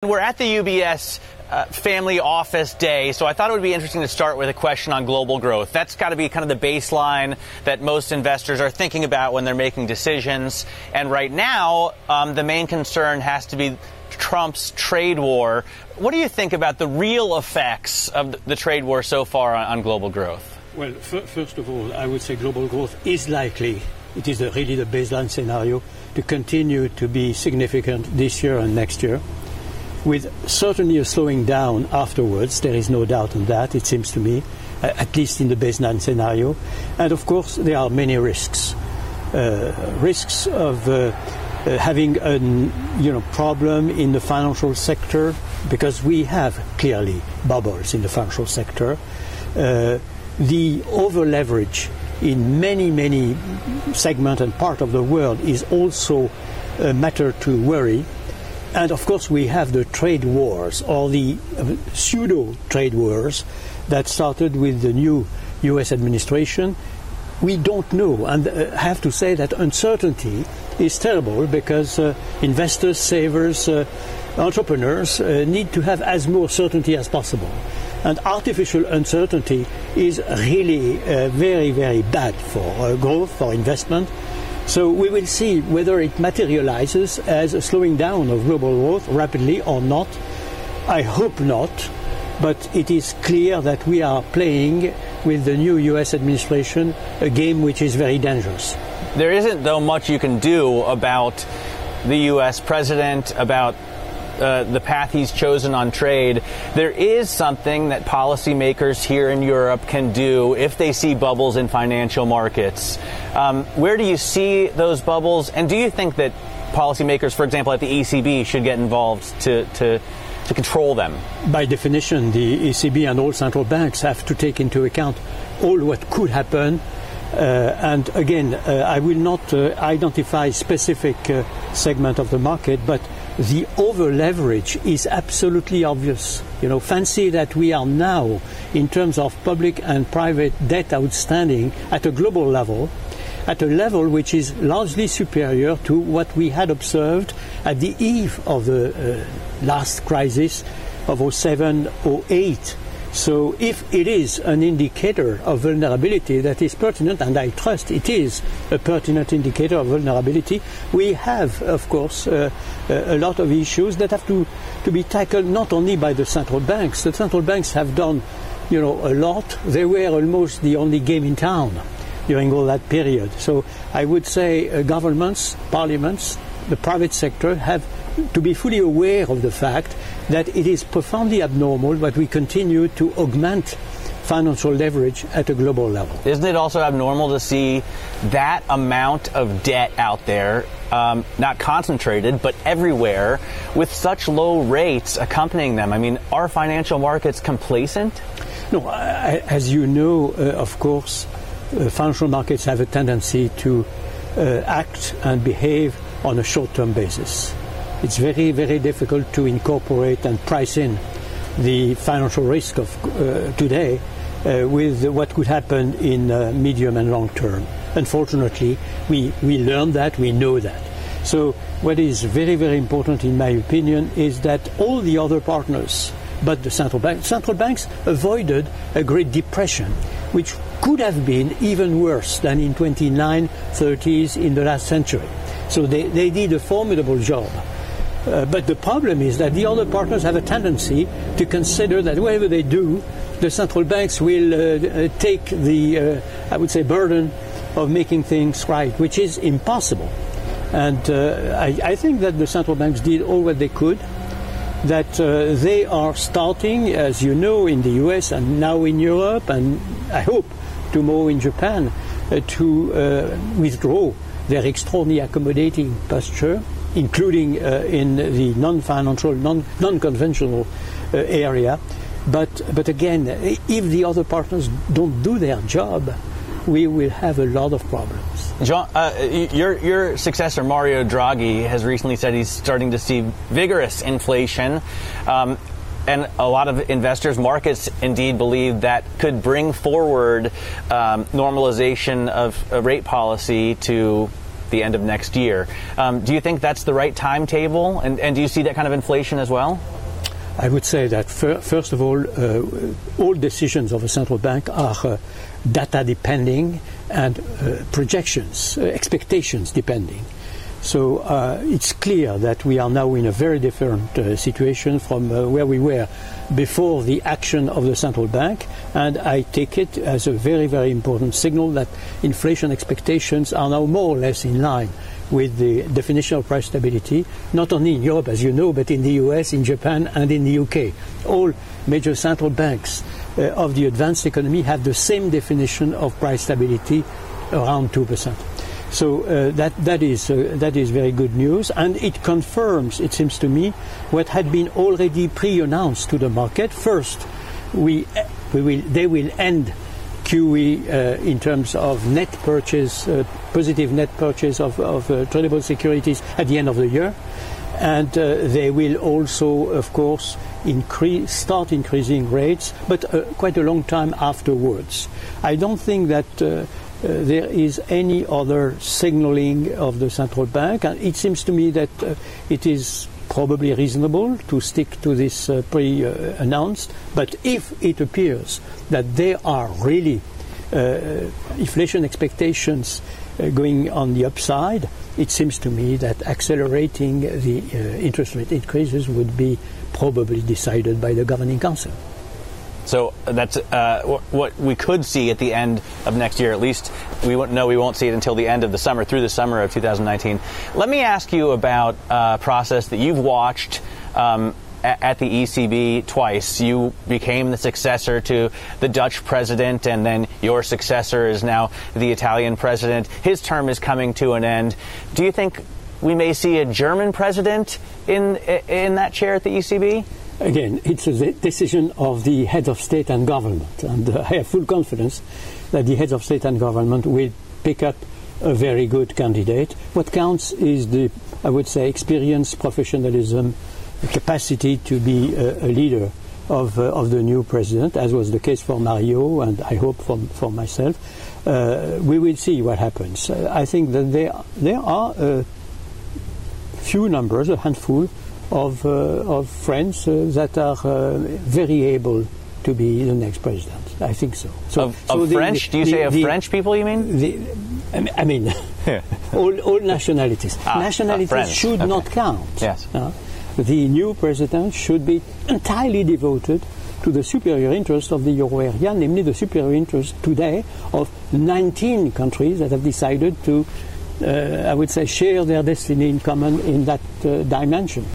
We're at the UBS Family Office Day, so I thought it would be interesting to start with a question on global growth. That's got to be kind of the baseline that most investors are thinking about when they're making decisions. And right now, the main concern has to be Trump's trade war. What do you think about the real effects of the trade war so far on global growth? Well, first of all, I would say global growth is likely, it is really the baseline scenario, to continue to be significant this year and next year, with certainly a slowing down afterwards. There is no doubt on that, it seems to me, at least in the baseline scenario. And of course, there are many risks. Risks of having a problem in the financial sector, because we have clearly bubbles in the financial sector. The over-leverage in many segments and parts of the world is also a matter to worry. And of course, we have the trade wars, or the pseudo-trade wars that started with the new U.S. administration. We don't know, and I have to say that uncertainty is terrible, because investors, savers, entrepreneurs need to have as more certainty as possible. And artificial uncertainty is really very bad for growth, for investment. So we will see whether it materializes as a slowing down of global growth rapidly or not. I hope not, but it is clear that we are playing with the new U.S. administration a game which is very dangerous. There isn't, though, much you can do about the U.S. president, about the path he's chosen on trade. There is something that policymakers here in Europe can do if they see bubbles in financial markets. Where do you see those bubbles? And do you think that policymakers, for example, at the ECB, should get involved to control them? By definition, the ECB and all central banks have to take into account all what could happen. And again, I will not identify specific segment of the market, but the over-leverage is absolutely obvious. Fancy that we are now, in terms of public and private debt outstanding, at a global level, at a level which is largely superior to what we had observed at the eve of the last crisis of 2007-2008. So if it is an indicator of vulnerability that is pertinent, and I trust it is a pertinent indicator of vulnerability, we have, of course, a lot of issues that have to be tackled not only by the central banks. The central banks have done, a lot. They were almost the only game in town during all that period. So I would say governments, parliaments, the private sector have to be fully aware of the fact that it is profoundly abnormal that we continue to augment financial leverage at a global level. Isn't it also abnormal to see that amount of debt out there, not concentrated, but everywhere, with such low rates accompanying them? I mean, are financial markets complacent? No, as you know, of course, financial markets have a tendency to act and behave on a short-term basis. It's very difficult to incorporate and price in the financial risk of today with what could happen in medium and long term. Unfortunately, we learn that, we know that. So what is very important, in my opinion, is that all the other partners, but the central banks avoided a Great Depression, which could have been even worse than in 2930s in the last century. So they did a formidable job. But the problem is that the other partners have a tendency to consider that whatever they do, the central banks will take the, I would say, burden of making things right, which is impossible. And I think that the central banks did all what they could, that they are starting, as you know, in the US and now in Europe, and I hope tomorrow in Japan, to withdraw their extraordinarily accommodating posture, including in the non-financial, non-conventional area. But again, if the other partners don't do their job, we will have a lot of problems. John, your successor, Mario Draghi, has recently said he's starting to see vigorous inflation. And a lot of investors, markets indeed believe that could bring forward normalization of rate policy to the end of next year. Do you think that's the right timetable? And do you see that kind of inflation as well? I would say that first of all decisions of a central bank are data depending and projections, expectations depending. So it's clear that we are now in a very different situation from where we were before the action of the central bank, and I take it as a very, very important signal that inflation expectations are now more or less in line with the definition of price stability, not only in Europe, as you know, but in the US, in Japan, and in the UK. All major central banks of the advanced economy have the same definition of price stability, around 2%. So that is very good news, and it confirms, it seems to me, what had been already pre-announced to the market. First, they will end QE in terms of net purchase, positive net purchase of tradable securities at the end of the year, and they will also, of course, start increasing rates, but quite a long time afterwards. I don't think that there is any other signaling of the central bank, and it seems to me that it is probably reasonable to stick to this pre-announced, but if it appears that there are really inflation expectations going on the upside, it seems to me that accelerating the interest rate increases would be probably decided by the Governing Council. So that's what we could see at the end of next year. At least we won't see it until the end of the summer, through the summer of 2019. Let me ask you about a process that you've watched at the ECB twice. You became the successor to the Dutch president, and then your successor is now the Italian president. His term is coming to an end. Do you think we may see a German president in that chair at the ECB? Again, it's a decision of the heads of state and government, and I have full confidence that the heads of state and government will pick up a very good candidate. What counts is the, I would say, experience, professionalism, the capacity to be a leader of the new president, as was the case for Mario, and I hope for myself. We will see what happens. I think that there are a few numbers, a handful of friends that are very able to be the next president. I think so. French? Do you say French people, you mean? I mean, all nationalities. Nationalities should not count. Yes. The new president should be entirely devoted to the superior interest of the euro area, namely the superior interest today of 19 countries that have decided to, I would say, share their destiny in common in that dimension.